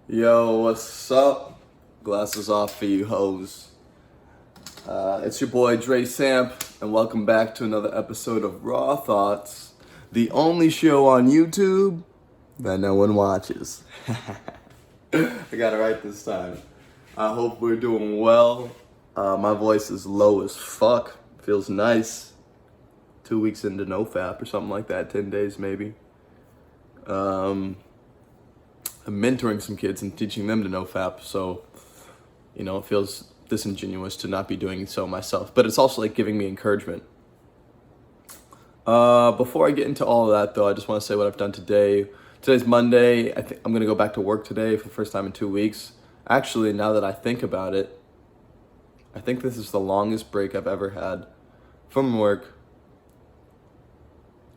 Yo, what's up? Glasses off for you hoes. It's your boy Dre Samp, and welcome back to another episode of Raw Thoughts, the only show on YouTube that no one watches. I got it right this time. I hope we're doing well. My voice is low as fuck. Feels nice. 2 weeks into NoFap or something like that, 10 days maybe. I'm mentoring some kids and teaching them to NoFap, so it feels disingenuous to not be doing so myself. But it's also like giving me encouragement. Before I get into all of that, though, I just want to say what I've done today. Today's Monday. I think I'm gonna go back to work today for the first time in 2 weeks. Actually, now that I think about it, I think this is the longest break I've ever had from work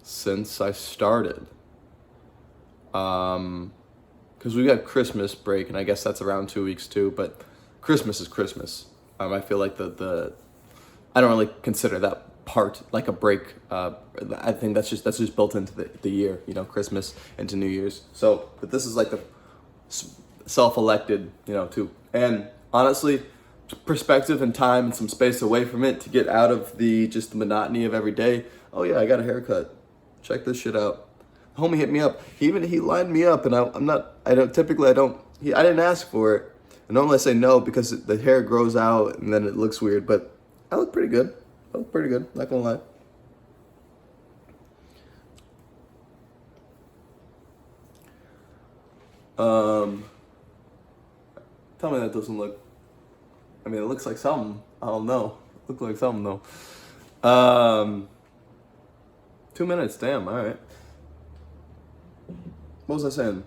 since I started. Because we got Christmas break, and I guess that's around 2 weeks too. But Christmas is Christmas. I feel like the I don't really consider that part like a break. I think that's just built into the year. Christmas into New Year's. So, but this is like the self-elected, too. And honestly, perspective and time and some space away from it to get out of the monotony of every day. Oh yeah, I got a haircut. Check this shit out. Homie hit me up. He lined me up, and I didn't ask for it. And normally I say no because the hair grows out and then it looks weird, but I look pretty good. Not gonna lie. Tell me that doesn't look, it looks like something. I don't know. It looks like something though. 2 minutes, damn, alright. What was I saying?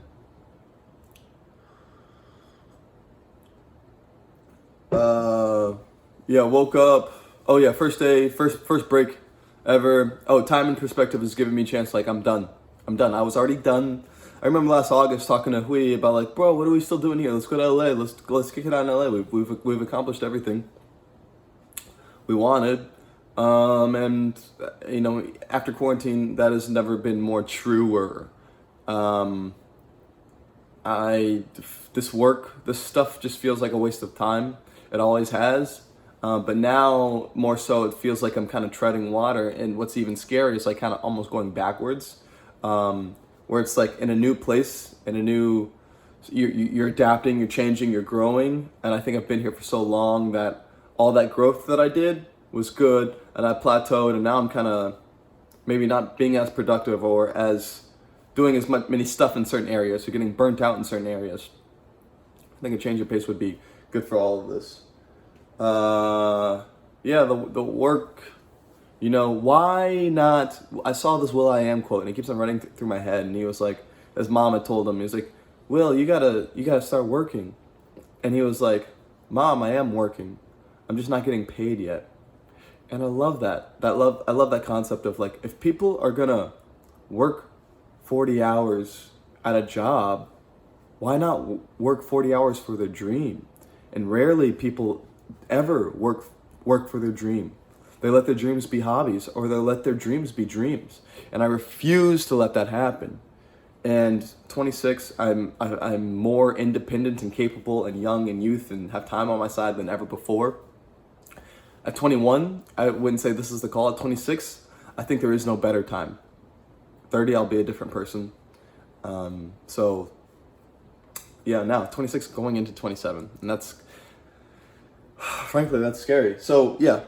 Yeah, woke up. Oh yeah, first day, first break ever. Oh, time and perspective has given me a chance. Like I'm done. I was already done. I remember last August talking to Hui about like, bro, what are we still doing here? Let's go to LA. Let's kick it out in LA. We've accomplished everything we wanted. And after quarantine, that has never been more truer. This stuff just feels like a waste of time. It always has. But now more so, it feels like I'm kind of treading water. And what's even scary is like kind of almost going backwards, where it's like in a new place, you're adapting, you're changing, you're growing. And I think I've been here for so long that all that growth that I did was good, and I plateaued, and now I'm kind of maybe not being as productive or as doing as many stuff in certain areas, so getting burnt out in certain areas. I think a change of pace would be good for all of this. Yeah, the work, why not? I saw this will.i.am quote, and it keeps on running through my head, and he was like, his mom had told him, he was like, Will, you gotta start working. And he was like, Mom, I am working. I'm just not getting paid yet. And I love that. I love that concept of like, if people are gonna work 40 hours at a job, why not work 40 hours for their dream? And rarely people ever work for their dream. They let their dreams be hobbies, or they let their dreams be dreams. And I refuse to let that happen. And 26, I'm more independent and capable and young and youth and have time on my side than ever before. At 21, I wouldn't say this is the call. At 26, I think there is no better time. 30, I'll be a different person. So, yeah, now 26 going into 27, and that's, frankly, that's scary. So, yeah,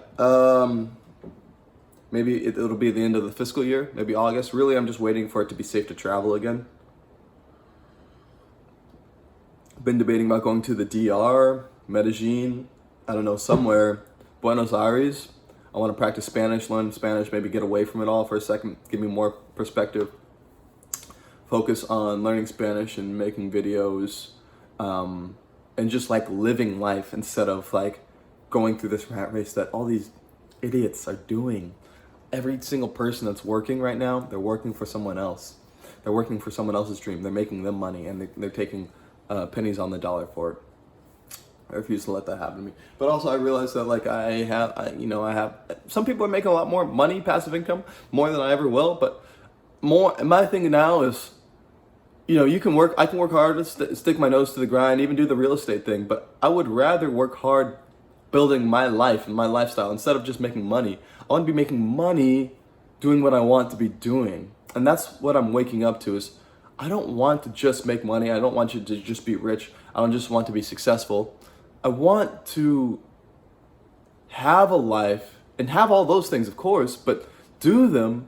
maybe it'll be the end of the fiscal year, maybe August. Really, I'm just waiting for it to be safe to travel again. Been debating about going to the DR, Medellin, I don't know, somewhere. Buenos Aires. I want to practice Spanish, learn Spanish, maybe get away from it all for a second, give me more perspective. Focus on learning Spanish and making videos, and just like living life instead of like going through this rat race that all these idiots are doing. Every single person that's working right now, they're working for someone else. They're working for someone else's dream. They're making them money, and they're taking pennies on the dollar for it. I refuse to let that happen to me. But also, I realize that like I have some people are making a lot more money, passive income, more than I ever will. But my thing now is you know, I can work hard to stick my nose to the grind, even do the real estate thing, but I would rather work hard building my life and my lifestyle instead of just making money. I want to be making money doing what I want to be doing. And that's what I'm waking up to is I don't want to just make money. I don't want you to just be rich. I don't just want to be successful. I want to have a life and have all those things, of course, but do them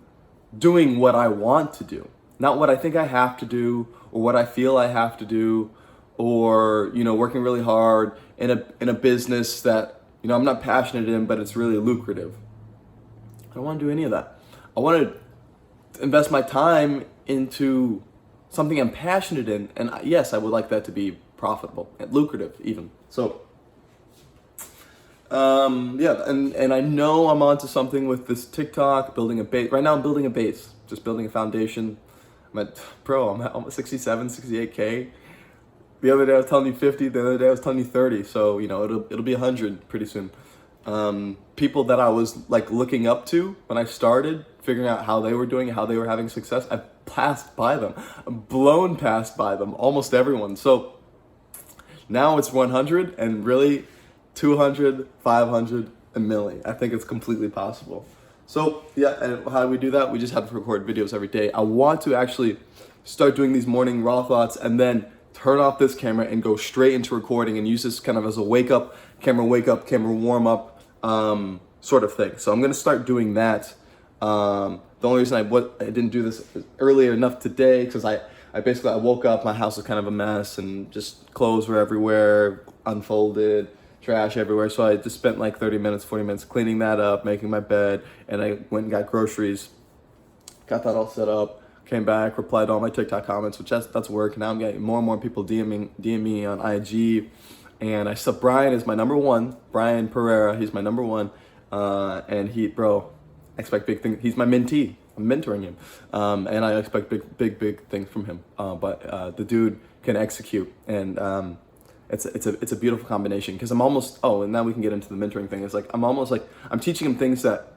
doing what I want to do, not what I think I have to do or what I feel I have to do, or, you know, working really hard in a business that, you know, I'm not passionate in, but it's really lucrative. I don't want to do any of that. I want to invest my time into something I'm passionate in, and yes, I would like that to be profitable and lucrative even. So yeah, and I know I'm onto something with this TikTok, building a base. Right now I'm building a base, just building a foundation. I'm at almost 67, 68K. The other day I was telling you 50, the other day I was telling you 30. So, you know, it'll be 100 pretty soon. People that I was like looking up to when I started, figuring out how they were doing, how they were having success, I passed by them. I'm blown past by them, almost everyone. So now it's 100 and really 200, 500, a million. I think it's completely possible. So yeah, and how do we do that? We just have to record videos every day. I want to actually start doing these morning raw thoughts and then turn off this camera and go straight into recording and use this kind of as a wake up, camera warm up sort of thing. So I'm gonna start doing that. The only reason I didn't do this earlier enough today because I woke up, my house was kind of a mess and just clothes were everywhere, unfolded, trash everywhere. So I just spent like 30 minutes, 40 minutes cleaning that up, making my bed, and I went and got groceries, got that all set up, came back, replied to all my TikTok comments, which that's work. Now I'm getting more and more people DM me on IG, and I saw Brian is my number one, Brian Pereira, he's my number one, and I expect big things. He's my mentee. I'm mentoring him, and I expect big things from him. But the dude can execute, and it's a beautiful combination because I'm almost. Oh, and now we can get into the mentoring thing. It's like I'm teaching him things that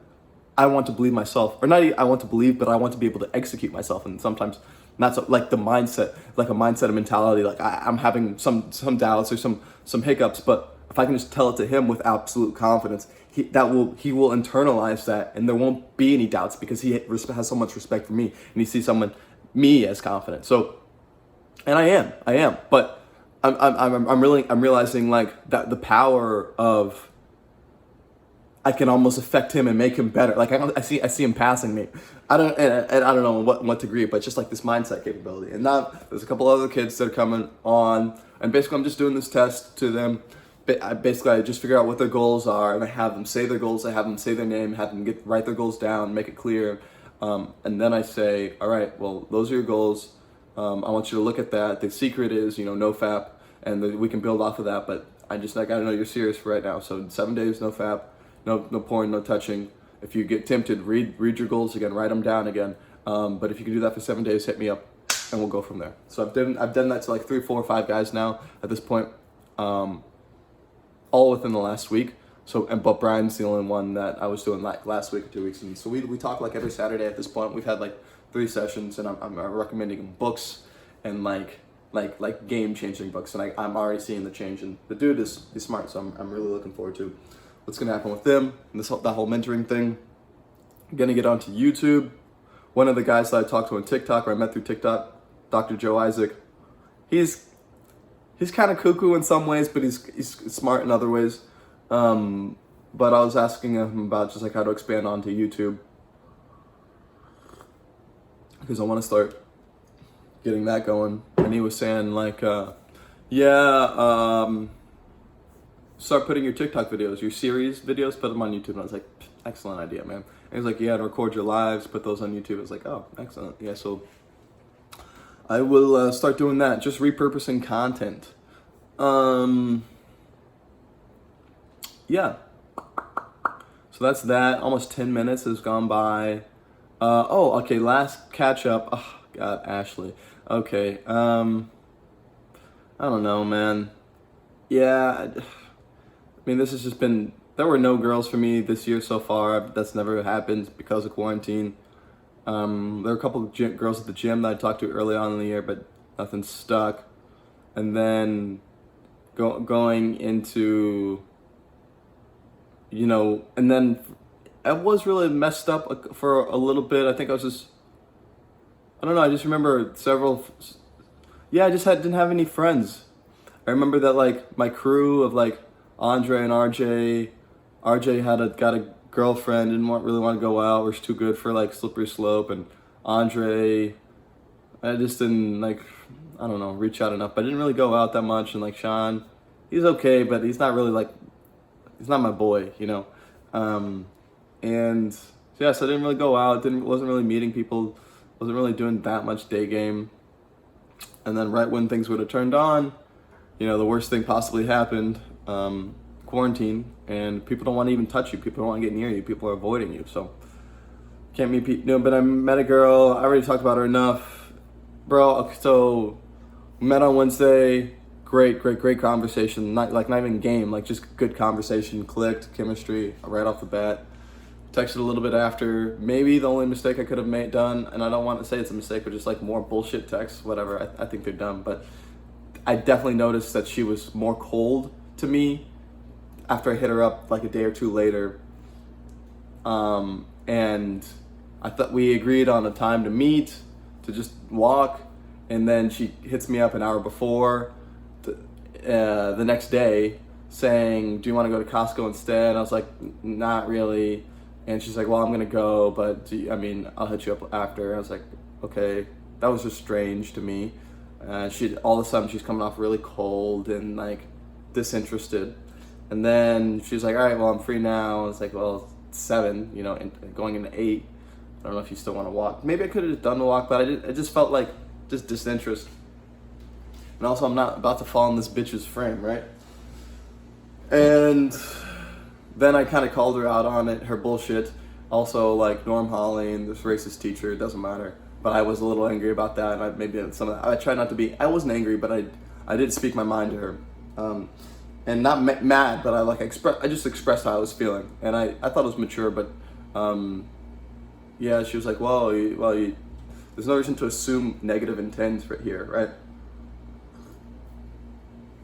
I want to believe myself, or not. I want to believe, but I want to be able to execute myself. And sometimes not so, like the mindset, like a mindset of mentality. Like I'm having some doubts or some hiccups, but if I can just tell it to him with absolute confidence, he will internalize that, and there won't be any doubts because he has so much respect for me, and he sees me as confident. So, and I am, but I'm realizing like that the power of I can almost affect him and make him better. Like I see him passing me. I don't know what degree, but just like this mindset capability. And now there's a couple other kids that are coming on, and basically I'm just doing this test to them. I just figure out what their goals are, and I have them say their goals. I have them say their name, have them write their goals down, make it clear, and then I say, all right, well, those are your goals. I want you to look at that. The secret is, no FAP, and we can build off of that. But I gotta know you're serious for right now. So 7 days, no FAP, no porn, no touching. If you get tempted, read your goals again, write them down again. But if you can do that for 7 days, hit me up, and we'll go from there. So I've done that to like 3, 4, 5 guys now at this point. All within the last week. But Brian's the only one that I was doing like last week or 2 weeks. And so we talk like every Saturday at this point. We've had like 3 sessions, and I'm recommending books and like game changing books. And I'm already seeing the change. And the dude is smart, so I'm really looking forward to what's gonna happen with them and that whole mentoring thing. I'm gonna get onto YouTube. One of the guys that I talked to on TikTok, or I met through TikTok, Dr. Joe Isaac. He's kind of cuckoo in some ways, but he's smart in other ways. But I was asking him about just like how to expand onto YouTube, because I want to start getting that going. And he was saying like, start putting your TikTok videos, your series videos, put them on YouTube. And I was like, excellent idea, man. And he's like, yeah, to record your lives, put those on YouTube. I was like, oh, excellent. Yeah, so I will start doing that, just repurposing content. Yeah. So that's that. Almost 10 minutes has gone by. Okay, last catch up. Oh, God, Ashley. Okay, I don't know, man. Yeah, I mean, this has just been, there were no girls for me this year so far. That's never happened because of quarantine. There were a couple of girls at the gym that I talked to early on in the year, but nothing stuck. And then going into, and then I was really messed up for a little bit. I think I was just, I don't know, I just remember I just didn't have any friends. I remember that like my crew of like Andre and RJ got a girlfriend, didn't really want to go out, was too good for like Slippery Slope, and Andre, I just didn't like, I don't know, reach out enough. But I didn't really go out that much, and like Sean, he's okay, but he's not really like, he's not my boy, and so yeah, so I didn't really go out, wasn't really meeting people, wasn't really doing that much day game. And then right when things would have turned on, the worst thing possibly happened, quarantine, and people don't want to even touch you, people don't want to get near you, people are avoiding you, so can't meet people. But I met a girl, I already talked about her enough, bro. So met on Wednesday, great conversation, not even game, like just good conversation, clicked, chemistry right off the bat. Texted a little bit after, maybe the only mistake I could have done, and I don't want to say it's a mistake, but just like more bullshit texts, whatever, I think they're dumb, but I definitely noticed that she was more cold to me after I hit her up like a day or two later. And I thought we agreed on a time to meet, to just walk, and then she hits me up an hour before the next day saying, do you want to go to Costco instead? I was like, not really. And she's like, well, I'm going to go, but I'll hit you up after. I was like, okay. That was just strange to me. All of a sudden she's coming off really cold and like disinterested. And then she's like, all right, well, I'm free now. I was like, well, it's 7, and going into 8. I don't know if you still want to walk. Maybe I could have done the walk, but I just felt like just disinterest. And also I'm not about to fall in this bitch's frame, right? And then I kind of called her out on it, her bullshit. Also, like Norm Holly and this racist teacher, it doesn't matter. But I was a little angry about that, and I tried not to be. I wasn't angry, but I did speak my mind to her, and not mad, but I just expressed how I was feeling, and I thought it was mature, but yeah, she was like, well, there's no reason to assume negative intent right here, right?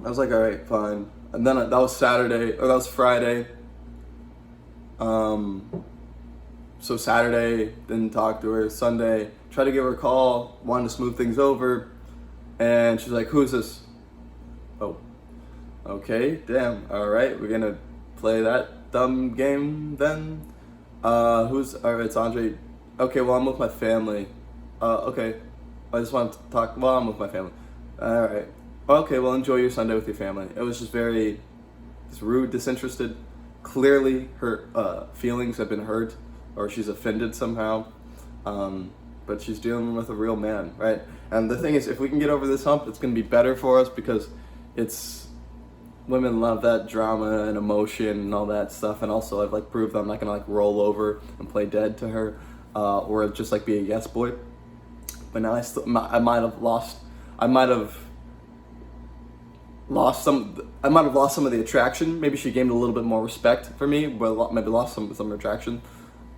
I was like, all right, fine, and then that was Friday. So Saturday, didn't talk to her. Sunday, tried to give her a call, wanted to smooth things over, and she's like, who's this? Oh, okay, damn, all right, we're gonna play that dumb game then? All right, it's Andre. Okay, well, I'm with my family. Okay, I just want to talk, well, I'm with my family. All right, okay, well, enjoy your Sunday with your family. It was just rude, disinterested. Clearly her feelings have been hurt, or she's offended somehow, but she's dealing with a real man, right? And the thing is, if we can get over this hump, it's going to be better for us, because women love that drama and emotion and all that stuff, and also I've proved I'm not going to roll over and play dead to her, or just be a yes boy. But now I might have lost some of the attraction. Maybe she gained a little bit more respect for me, but maybe lost some attraction.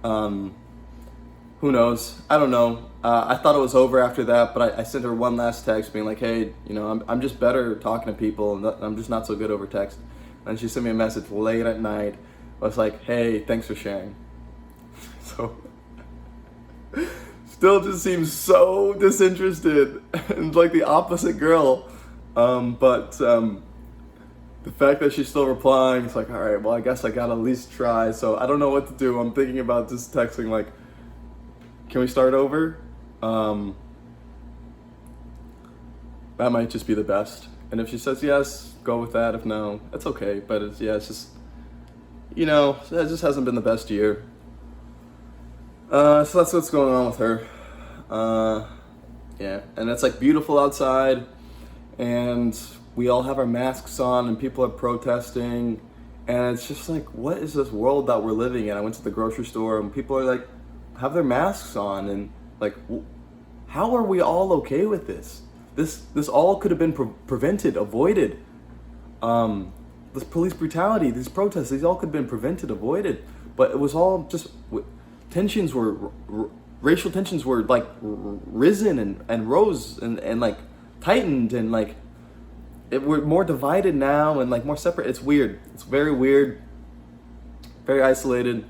Who knows? I don't know. I thought it was over after that, but I sent her one last text being like, hey, I'm just better talking to people, and I'm just not so good over text. And she sent me a message late at night. I was like, hey, thanks for sharing. So, still just seems so disinterested and like the opposite girl. But the fact that she's still replying, it's like, all right, well, I guess I gotta at least try. So I don't know what to do. I'm thinking about just texting like, can we start over? That might just be the best. And if she says yes, go with that. If no, it's okay. But it's just, it just hasn't been the best year. So that's what's going on with her. Yeah, and it's beautiful outside, and we all have our masks on, and people are protesting, and it's just what is this world that we're living in? I went to the grocery store, and people are have their masks on, and how are we all okay with this? This all could have been prevented, avoided. This police brutality, these protests, these all could have been prevented, avoided. But it was all just tensions were racial tensions were risen and rose and tightened and like we're more divided now and like more separate. It's weird. It's very weird. Very isolated.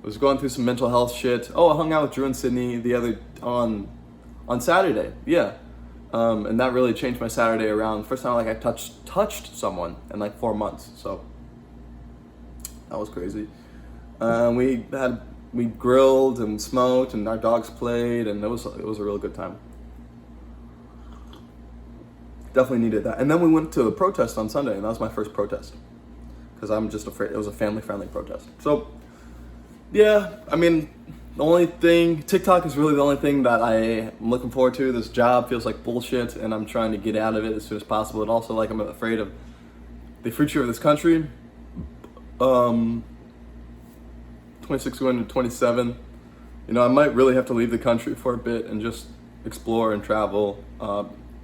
I was going through some mental health shit. Oh, I hung out with Drew and Sydney the other on Saturday. Yeah. And that really changed my Saturday around. First time like I touched someone in like 4 months. So that was crazy. We grilled and smoked and our dogs played and it was a real good time. Definitely needed that. And then we went to a protest on Sunday, and that was my first protest. Because I'm just afraid, it was a family-friendly protest. So, yeah, I mean, the only thing, TikTok is really the only thing that I am looking forward to. This job feels like bullshit, and I'm trying to get out of it as soon as possible. And also, like, I'm afraid of the future of this country. 26 going to 27. You know, I might really have to leave the country for a bit and just explore and travel.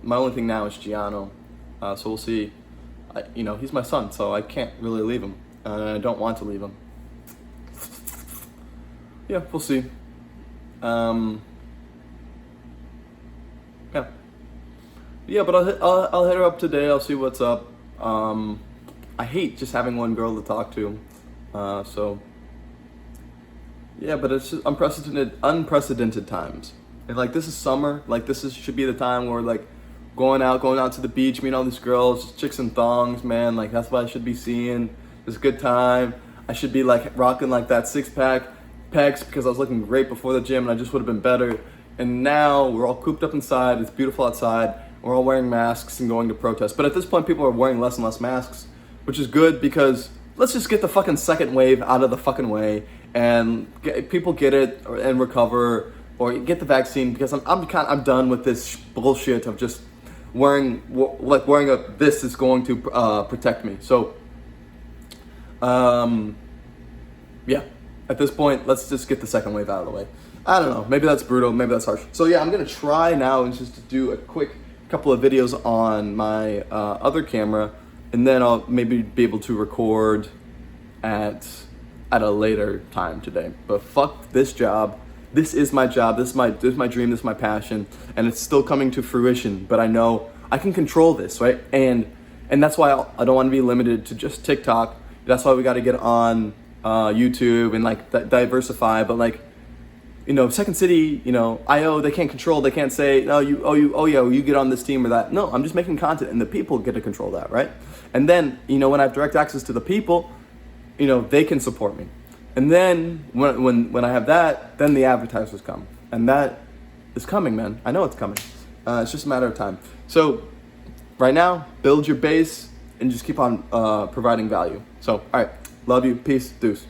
My only thing now is Giano, so we'll see. You know, he's my son, so I can't really leave him, and I don't want to leave him. Yeah, we'll see. Yeah, but I'll hit her up today. I'll see what's up. I hate just having one girl to talk to, so yeah. But it's just unprecedented times. And like this is summer. Like should be the time where like going out to the beach, meeting all these girls, chicks in thongs, man. Like that's what I should be seeing. It's a good time. I should be like rocking like that 6-pack pecs because I was looking great before the gym and I just would have been better. And now we're all cooped up inside. It's beautiful outside. We're all wearing masks and going to protest. But at this point, people are wearing less and less masks, which is good because let's just get the fucking second wave out of the fucking way and people get it and recover or get the vaccine because I'm done with this bullshit of just wearing this is going to protect me. So yeah, at this point let's just get the second wave out of the way. I don't know, maybe that's brutal, maybe that's harsh. So yeah, I'm gonna try now and just to do a quick couple of videos on my other camera, and then I'll maybe be able to record at a later time today. But fuck this job. This is my job, this is my dream, this is my passion, and it's still coming to fruition, but I know I can control this, right? And that's why I don't want to be limited to just TikTok. That's why we got to get on YouTube and like diversify. But like, you know, Second City, you know, IO, they can't say, no, you get on this team or that. No, I'm just making content and the people get to control that, right? And then, you know, when I have direct access to the people, you know, they can support me. And then when I have that, then the advertisers come. And that is coming, man. I know it's coming. It's just a matter of time. So right now, build your base and just keep on providing value. So, all right. Love you. Peace. Deuce.